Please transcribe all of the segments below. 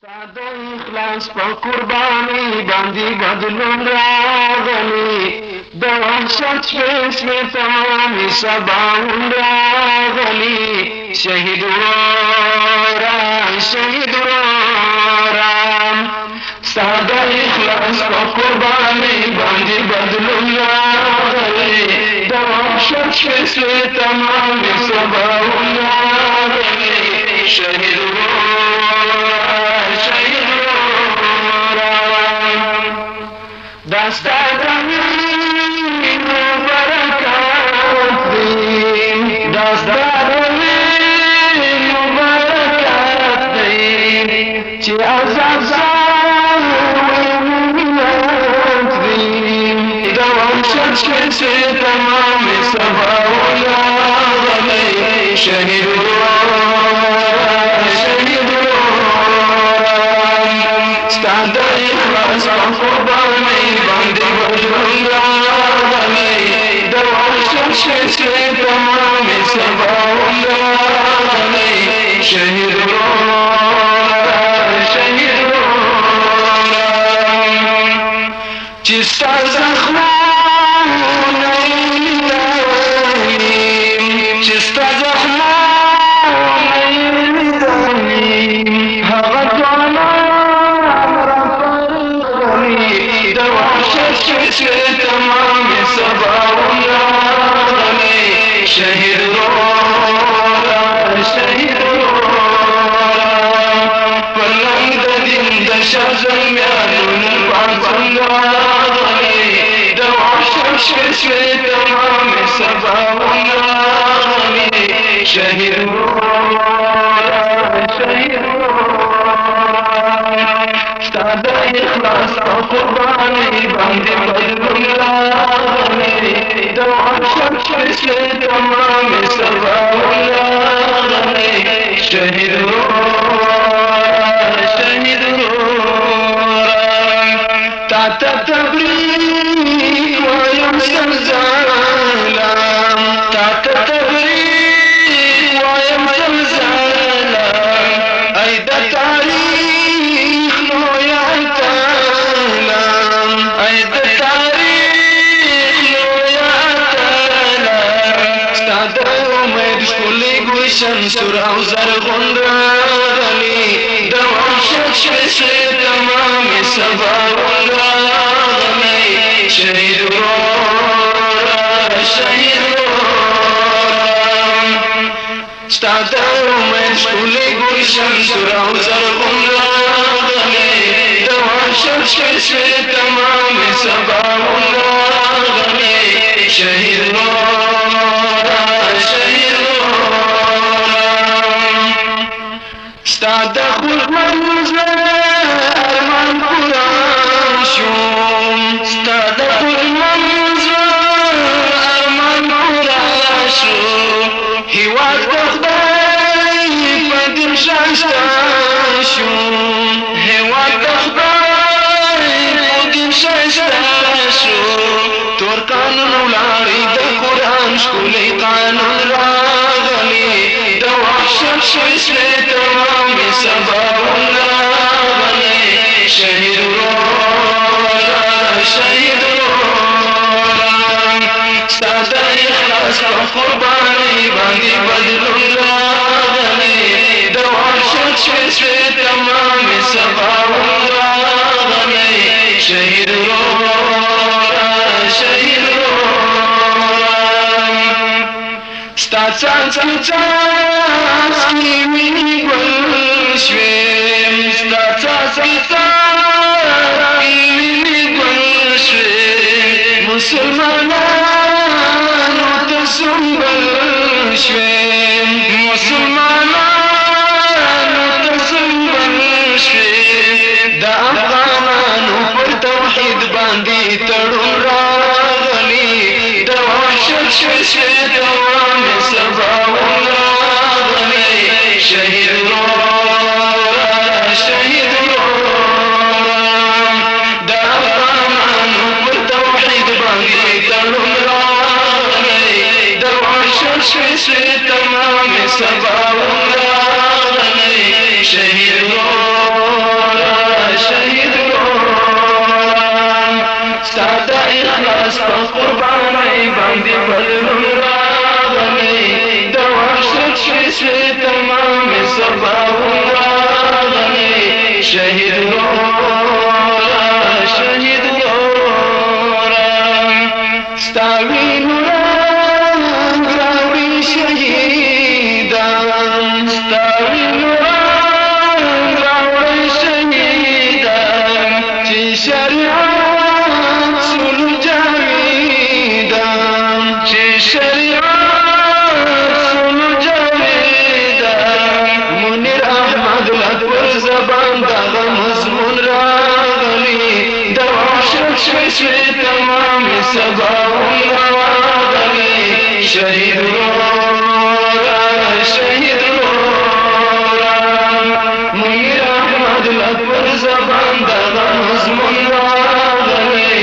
د اخلاص په قرباني باندې بدلون راغلی د وحشت شپې تمامې سباون راغلی شهید ورورا شهید ورورا ستا د اخلاص په قرباني باندې بدلون راغلی د وحشت شپې تمامې سباون راغلی شهید دستا دمینو برکات دی دستا دمینو برکات دی چی عذاب زاوی مینت دی دوام شد شد تمام سباولا غلی شهید شهید ستا د اخلاص قربانی شهید تمام سباون راغلی شهید شهید چې ستا زخمونه لیدلیم چې ستا زخمونه لیدلیم هغه ټوله راپرغلي د وحشت شهید تمام سباون شهید رورا شهید رورا پرلنگ د دین د شرزمیانو پانسن راغلی د وحشت شپې تمامې سباون راغلی شهید رورا شهید رورا ستا د اخلاص په قرباني باندې بدلون راغلی د وحشت شپې تمام سباون راغلی شهید شهید تا ته تبریک وایم زلزلم تا ته تبریک وایم زلزلم ای د تاریخ لوی اتلم ای د شمسور او زرغون راغلی د وحشت شپې تمامې سباون راغلی شهید ورورا شهید ورورا ستا د امید ښکلی ګلشن سور او زرغون راغلی د وحشت شپې تمامې سباون راغلی شهید ورورا شهید ستا د خلق منظر ارمان قرآن شوم ستا د خلق منظر ارمان قرآن شوم هیواد د خدای په دین ښایسته شوم هیواد د خدای په دین ښایسته شوم تور قانون ولاړی د قرآن ښکلی قانون راغلی د وحشت شپې تمامې سباون راغلی شهید ورورا شهید ورورا ستا د اخلاص په قرباني باندې بدلون راغلی د وحشت شپې تمامې سباون راغلی شهید ورورا شهید ورورا ستا څاڅکي څاڅکي وینې ګل شوې ستا څاڅکي څاڅکي وینې ګل شوې مسلمانانو ته سنبل شوې مسلمانانو ته سنبل شوې د افغانانو پر توحید باندې تړون راغلی د وحشت شپې تمامې سباون راغلی شهید ورورا شهید ورورا شهید ورورا شهید ورورا ستا وینونه راوړي شهیدان ستا وینونه راوړي شهیدان چې شریعت سولو جاویدان چې شریعت سولو جاویدان منیر احمد لد پر زبان دغه مضمون راغلی د وحشت شوي تمام سباون راغلی شهید ورورا شهید ورورا منیر احمد لد پر زبان دغه مضمون راغلی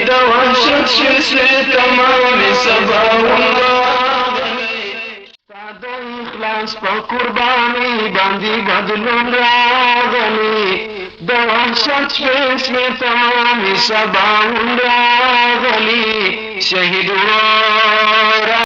د وحشت شوي تمام سباون راغلی ساده اخلاص په قرباني باندې بدلون راغلی د وحشت شوي تمام سباون راغلی شهید ورورا